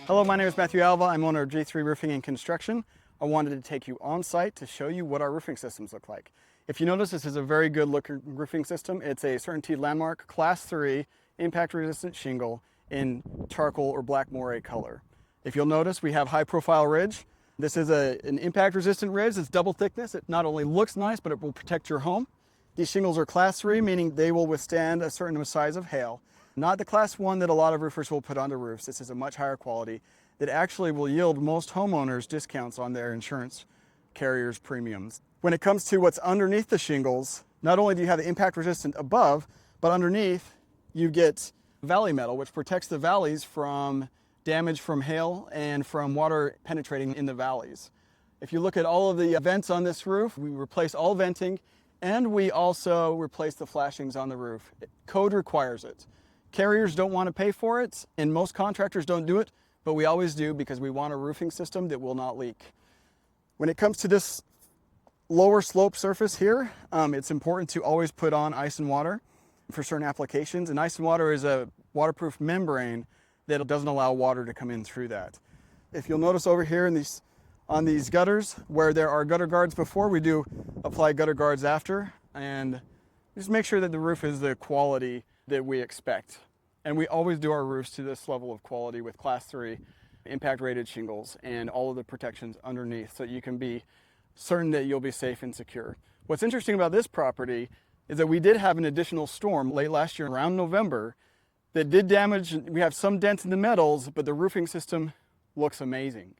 Hello, my name is Matthew Alva. I'm owner of G3 Roofing and Construction. I wanted to take you on site to show you what our roofing systems look like. If you notice, this is a very good looking roofing system. It's a CertainTeed Landmark Class 3 impact resistant shingle in charcoal or black moire color. If you'll notice, we have high profile ridge. This is an impact resistant ridge. It's double thickness. It not only looks nice, but it will protect your home. These shingles are Class 3, meaning they will withstand a certain size of hail. Not the Class 1 that a lot of roofers will put onto roofs. This is a much higher quality that actually will yield most homeowners discounts on their insurance carriers' premiums. When it comes to what's underneath the shingles, not only do you have the impact resistant above, but underneath you get valley metal, which protects the valleys from damage from hail and from water penetrating in the valleys. If you look at all of the vents on this roof, we replace all venting, and we also replace the flashings on the roof. Code requires it. Carriers don't want to pay for it, and most contractors don't do it, but we always do because we want a roofing system that will not leak. When it comes to this lower slope surface here, it's important to always put on ice and water for certain applications. And ice and water is a waterproof membrane that doesn't allow water to come in through that. If you'll notice over here on these gutters, where there are gutter guards before, we do apply gutter guards after, and just make sure that the roof is the quality that we expect. And we always do our roofs to this level of quality with Class 3 impact rated shingles and all of the protections underneath, so you can be certain that you'll be safe and secure. What's interesting about this property is that we did have an additional storm late last year around November that did damage. We have some dents in the metals, but the roofing system looks amazing.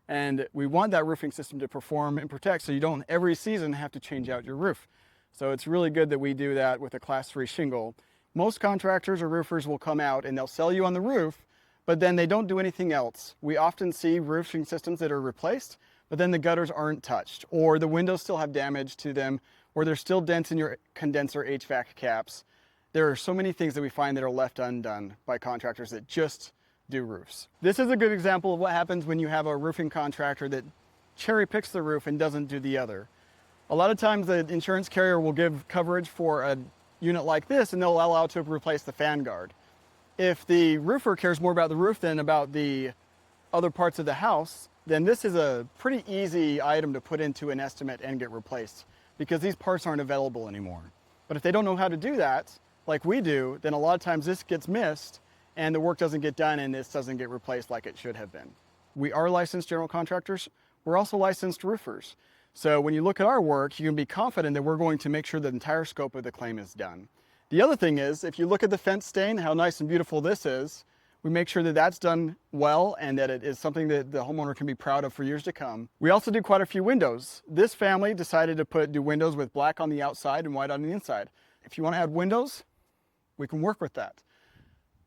And we want that roofing system to perform and protect, so you don't every season have to change out your roof. So it's really good that we do that with a Class 3 shingle. Most contractors or roofers will come out and they'll sell you on the roof, but then they don't do anything else. We often see roofing systems that are replaced, but then the gutters aren't touched, or the windows still have damage to them, or there's still dents in your condenser HVAC caps. There are so many things that we find that are left undone by contractors that just do roofs. This is a good example of what happens when you have a roofing contractor that cherry picks the roof and doesn't do the other. A lot of times the insurance carrier will give coverage for a unit like this, and they'll allow to replace the fan guard. If the roofer cares more about the roof than about the other parts of the house, then this is a pretty easy item to put into an estimate and get replaced, because these parts aren't available anymore. But if they don't know how to do that, like we do, then a lot of times this gets missed and the work doesn't get done and this doesn't get replaced like it should have been. We are licensed general contractors. We're also licensed roofers. So when you look at our work, you can be confident that we're going to make sure the entire scope of the claim is done. The other thing is, if you look at the fence stain, how nice and beautiful this is, we make sure that that's done well and that it is something that the homeowner can be proud of for years to come. We also do quite a few windows. This family decided to do windows with black on the outside and white on the inside. If you want to add windows, we can work with that.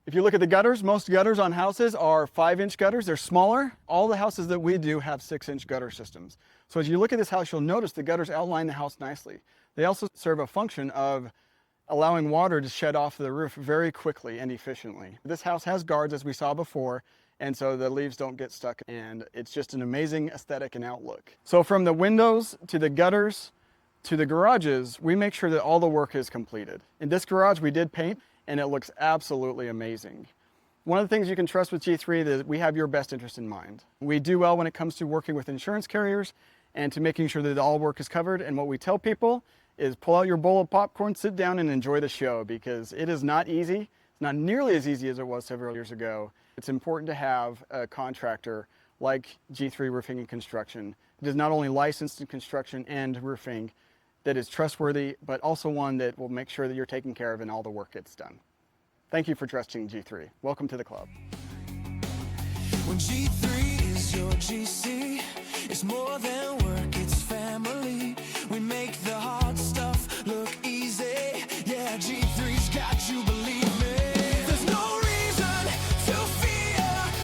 If you look at the gutters, most gutters on houses are 5-inch gutters. They're smaller. All the houses that we do have 6-inch gutter systems. So as you look at this house, you'll notice the gutters outline the house nicely. They also serve a function of allowing water to shed off the roof very quickly and efficiently. This house has guards, as we saw before, and so the leaves don't get stuck, and it's just an amazing aesthetic and outlook. So from the windows to the gutters to the garages, we make sure that all the work is completed. In this garage, we did paint, and it looks absolutely amazing. One of the things you can trust with G3 is that we have your best interest in mind. We do well when it comes to working with insurance carriers and to making sure that all work is covered. And what we tell people is pull out your bowl of popcorn, sit down and enjoy the show, because it is not easy. It's not nearly as easy as it was several years ago. It's important to have a contractor like G3 Roofing and Construction that is not only licensed in construction and roofing, that is trustworthy, but also one that will make sure that you're taken care of and all the work gets done. Thank you for trusting G3. Welcome to the club. When G3 is your GC, it's more than work, it's family. We make the